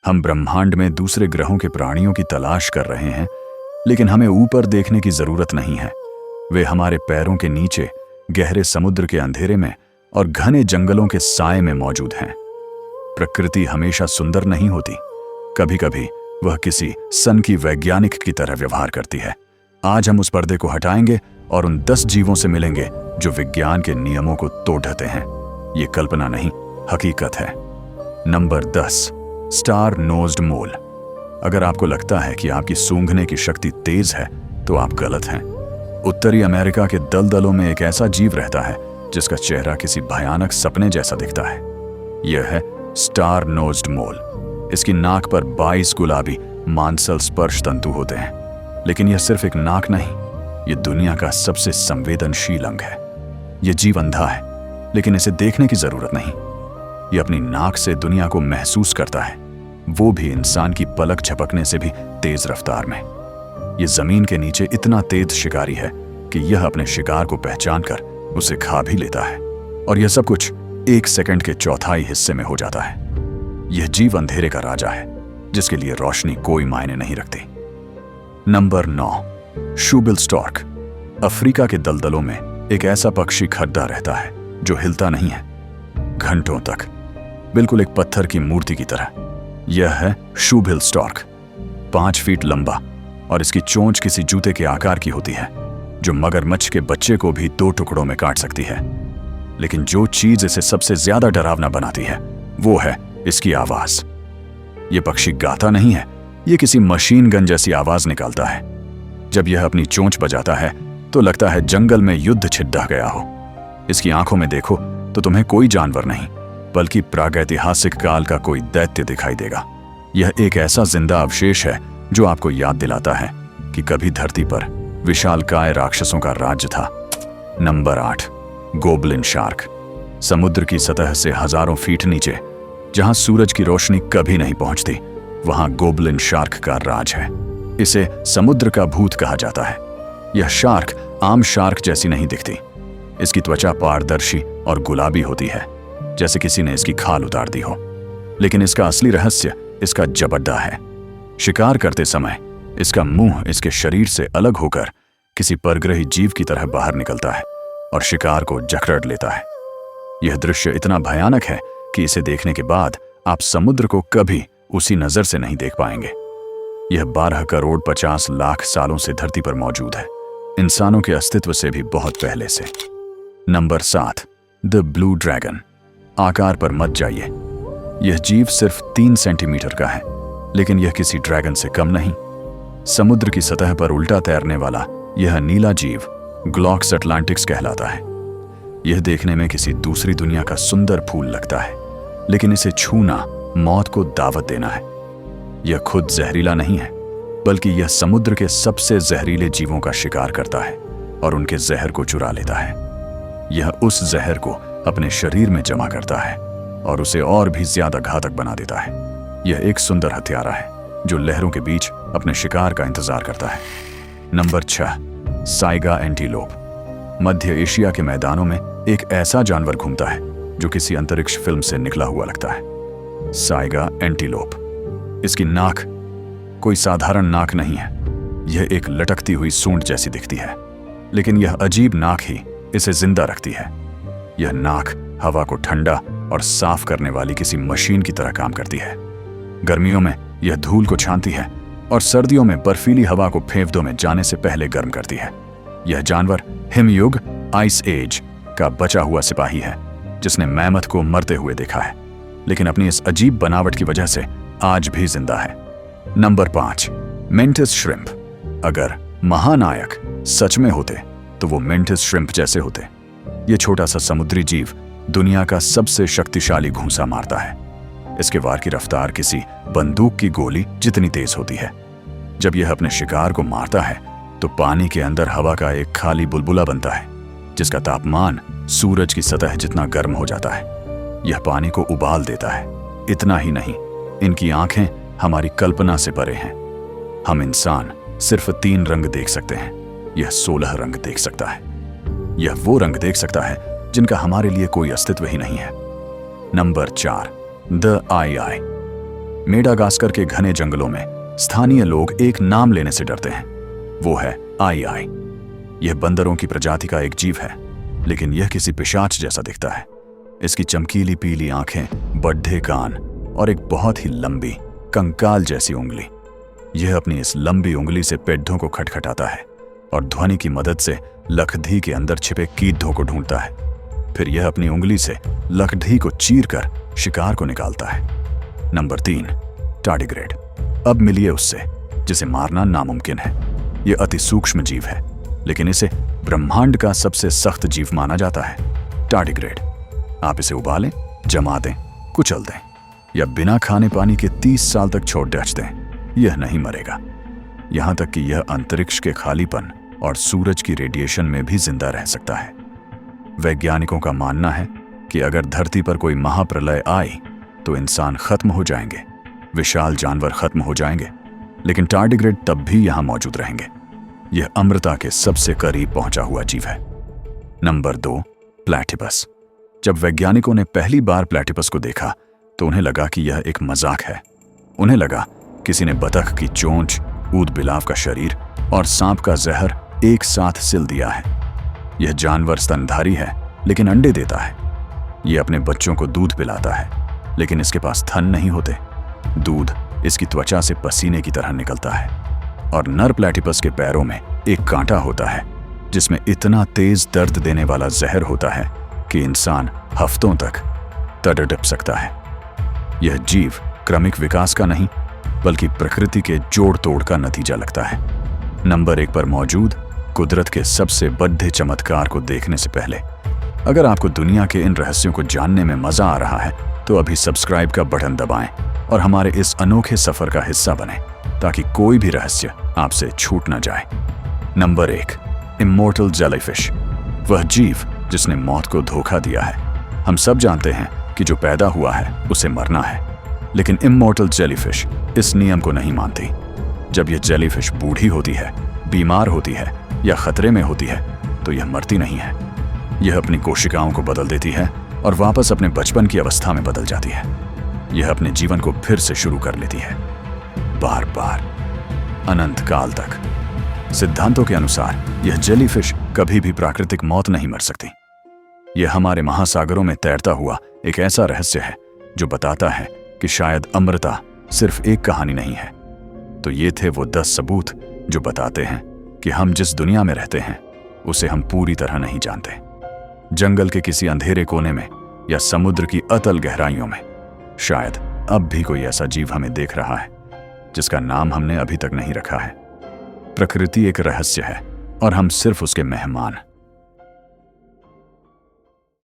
हम ब्रह्मांड में दूसरे ग्रहों के प्राणियों की तलाश कर रहे हैं, लेकिन हमें ऊपर देखने की जरूरत नहीं है। वे हमारे पैरों के नीचे, गहरे समुद्र के अंधेरे में और घने जंगलों के साए में मौजूद हैं। प्रकृति हमेशा सुंदर नहीं होती। कभी कभी वह किसी सन की वैज्ञानिक की तरह व्यवहार करती है। आज हम उस पर्दे को हटाएंगे और उन 10 जीवों से मिलेंगे जो विज्ञान के नियमों को तोड़ ढाते हैं। ये कल्पना नहीं, हकीकत है। नंबर 10, स्टार नोज्ड मोल। अगर आपको लगता है कि आपकी सूंघने की शक्ति तेज है, तो आप गलत हैं। उत्तरी अमेरिका के दलदलों में एक ऐसा जीव रहता है जिसका चेहरा किसी भयानक सपने जैसा दिखता है। यह है स्टार नोज्ड मोल। इसकी नाक पर 22 गुलाबी मांसल स्पर्श तंतु होते हैं। लेकिन यह सिर्फ एक नाक नहीं, यह दुनिया का सबसे संवेदनशील अंग है। यह जीव अंधा है, लेकिन इसे देखने की जरूरत नहीं। यह अपनी नाक से दुनिया को महसूस करता है, वो भी इंसान की पलक झपकने से भी तेज रफ्तार में। यह जमीन के नीचे इतना तेज शिकारी है कि यह अपने शिकार को पहचान कर उसे खा भी लेता है, और यह सब कुछ 1 सेकंड के चौथाई हिस्से में हो जाता है। यह जीव अंधेरे का राजा है, जिसके लिए रोशनी कोई मायने नहीं रखती। Number 9, shoebill stork. अफ्रीका के दलदलों में एक ऐसा पक्षी खड़ा रहता है जो हिलता नहीं है, घंटों तक, बिल्कुल एक पत्थर की मूर्ति की तरह। यह है शूबिल स्टॉर्क। 5 फीट लंबा, और इसकी चोंच किसी जूते के आकार की होती है, जो मगरमच्छ के बच्चे को भी 2 टुकड़ों में काट सकती है। लेकिन जो चीज इसे सबसे ज्यादा डरावना बनाती है, वो है इसकी आवाज। यह पक्षी गाता नहीं है, यह किसी मशीन गन जैसी आवाज निकालता है। जब यह अपनी चोंच बजाता है तो लगता है जंगल में युद्ध छिड़ गया हो। इसकी आंखों में देखो तो तुम्हें कोई जानवर नहीं, बल्कि प्रागैतिहासिक काल का कोई दैत्य दिखाई देगा। यह एक ऐसा जिंदा अवशेष है जो आपको याद दिलाता है कि कभी धरती पर विशालकाय राक्षसों का राज्य था। Number 8, goblin shark. समुद्र की सतह से हजारों फीट नीचे, जहां सूरज की रोशनी कभी नहीं पहुंचती, वहां गोबलिन शार्क का राज है। इसे समुद्र का भूत कहा जाता है। यह शार्क आम शार्क जैसी नहीं दिखती। इसकी त्वचा पारदर्शी और गुलाबी होती है, जैसे किसी ने इसकी खाल उतार दी हो। लेकिन इसका असली रहस्य इसका जबड्डा है। शिकार करते समय इसका मुंह इसके शरीर से अलग होकर किसी परग्रही जीव की तरह बाहर निकलता है और शिकार को जकड़ लेता है। यह दृश्य इतना भयानक है कि इसे देखने के बाद आप समुद्र को कभी उसी नजर से नहीं देख पाएंगे। यह 12 करोड़ 50 लाख सालों से धरती पर मौजूद है, इंसानों के अस्तित्व से भी बहुत पहले से। Number 7, the blue dragon. आकार पर मत जाइए। यह जीव सिर्फ 3 सेंटीमीटर का है, लेकिन यह किसी ड्रैगन से कम नहीं। समुद्र की सतह पर उल्टा तैरने वाला यह नीला जीव ग्लॉक्स अटलांटिक्स कहलाता है। यह देखने में किसी दूसरी दुनिया का सुंदर फूल लगता है, लेकिन इसे छूना मौत को दावत देना है। यह खुद जहरीला नहीं है, बल्कि यह समुद्र के सबसे जहरीले जीवों का शिकार करता है और उनके जहर को चुरा लेता है। यह उस जहर को अपने शरीर में जमा करता है और उसे और भी ज्यादा घातक बना देता है। यह एक सुंदर हत्यारा है जो लहरों के बीच अपने शिकार का इंतजार करता है। Number 6, saiga antelope. मध्य एशिया के मैदानों में एक ऐसा जानवर घूमता है जो किसी अंतरिक्ष फिल्म से निकला हुआ लगता है। Saiga antelope. इसकी नाक कोई साधारण नाक नहीं है। यह एक लटकती हुई सूंड जैसी दिखती है, लेकिन यह अजीब नाक ही इसे जिंदा रखती है। यह नाक हवा को ठंडा और साफ करने वाली किसी मशीन की तरह काम करती है। गर्मियों में यह धूल को छानती है और सर्दियों में बर्फीली हवा को फेफड़ों में जाने से पहले गर्म करती है। यह जानवर हिमयुग आइस एज का बचा हुआ सिपाही है, जिसने मैमथ को मरते हुए देखा है, लेकिन अपनी इस अजीब बनावट की वजह से आज भी जिंदा है। Number 5, mantis shrimp. अगर महानायक सच में होते तो वो मेंटिस श्रिम्प जैसे होते। ये छोटा सा समुद्री जीव दुनिया का सबसे शक्तिशाली घूंसा मारता है। इसके वार की रफ्तार किसी बंदूक की गोली जितनी तेज होती है। जब यह अपने शिकार को मारता है तो पानी के अंदर हवा का एक खाली बुलबुला बनता है, जिसका तापमान सूरज की सतह जितना गर्म हो जाता है। यह पानी को उबाल देता है। इतना ही नहीं, इनकी आंखें हमारी कल्पना से परे हैं। हम इंसान सिर्फ 3 रंग देख सकते हैं, यह 16 रंग देख सकता है। यह वो रंग देख सकता है जिनका हमारे लिए कोई अस्तित्व ही नहीं है। Number 4, the I. मेडागास्कर के घने जंगलों में स्थानीय लोग एक नाम लेने से डरते हैं, वो है आई आई। यह बंदरों की प्रजाति का एक जीव है, लेकिन यह किसी पिशाच जैसा दिखता है। इसकी चमकीली पीली आंखें, बड्ढे कान और एक बहुत ही लंबी कंकाल जैसी उंगली। यह अपनी इस लंबी उंगली से पेड्ढों को खटखटाता है और ध्वनि की मदद से लखधी के अंदर छिपे कीटों को ढूंढता है। फिर यह अपनी उंगली से लखधी को चीरकर शिकार को निकालता है। Number 3, tardigrade. अब मिलिए उससे जिसे मारना नामुमकिन है। यह अति सूक्ष्म जीव है, लेकिन इसे ब्रह्मांड का सबसे सख्त जीव माना जाता है। टार्डिग्रेड। आप इसे उबालें, जमा दें, कुचल दें या बिना खाने पानी के 30 साल तक छोड़ डच दें, यह नहीं मरेगा। यहां तक कि यह अंतरिक्ष के खालीपन और सूरज की रेडिएशन में भी जिंदा रह सकता है। वैज्ञानिकों का मानना है कि अगर धरती पर कोई महाप्रलय आए तो इंसान खत्म हो जाएंगे, विशाल जानवर खत्म हो जाएंगे, लेकिन टार्डिग्रेड तब भी यहां मौजूद रहेंगे। यह अमृता के सबसे करीब पहुंचा हुआ जीव है। Number 2, platypus. जब वैज्ञानिकों ने पहली बार प्लैटिपस को देखा तो उन्हें लगा कि यह एक मजाक है। उन्हें लगा किसी ने बतख की चोंच, ऊद बिलाव का शरीर और सांप का जहर एक साथ सिल दिया है। यह जानवर स्तनधारी है, लेकिन अंडे देता है। यह अपने बच्चों को दूध पिलाता है, लेकिन इसके पास थन नहीं होते। दूध इसकी त्वचा से पसीने की तरह निकलता है और नर प्लैटिपस के पैरों में एक कांटा होता है जिसमें इतना तेज दर्द देने वाला जहर होता है कि इंसान हफ्तों तक तड़प सकता है। यह जीव क्रमिक विकास का नहीं, बल्कि प्रकृति के जोड़ तोड़ का नतीजा लगता है। नंबर 1 पर मौजूद कुदरत के सबसे बड़े चमत्कार को देखने से पहले, अगर आपको दुनिया के इन रहस्यों को जानने में मजा आ रहा है तो अभी सब्सक्राइब का बटन दबाएं और हमारे इस अनोखे सफर का हिस्सा बनें, ताकि कोई भी रहस्य आपसे छूट न जाए। Number 1, immortal jellyfish. वह जीव जिसने मौत को धोखा दिया है। हम सब जानते हैं कि जो पैदा हुआ है उसे मरना है, लेकिन इमोर्टल जेलीफिश इस नियम को नहीं मानती। जब यह जेलीफिश बूढ़ी होती है, बीमार होती है या खतरे में होती है तो यह मरती नहीं है। यह अपनी कोशिकाओं को बदल देती है और वापस अपने बचपन की अवस्था में बदल जाती है। यह अपने जीवन को फिर से शुरू कर लेती है, बार बार, अनंत काल तक। सिद्धांतों के अनुसार यह जेलीफिश कभी भी प्राकृतिक मौत नहीं मर सकती। यह हमारे महासागरों में तैरता हुआ एक ऐसा रहस्य है जो बताता है कि शायद अमृता सिर्फ एक कहानी नहीं है। तो ये थे वो 10 सबूत जो बताते हैं कि हम जिस दुनिया में रहते हैं उसे हम पूरी तरह नहीं जानते। जंगल के किसी अंधेरे कोने में या समुद्र की अतल गहराइयों में शायद अब भी कोई ऐसा जीव हमें देख रहा है जिसका नाम हमने अभी तक नहीं रखा है। प्रकृति एक रहस्य है और हम सिर्फ उसके मेहमान।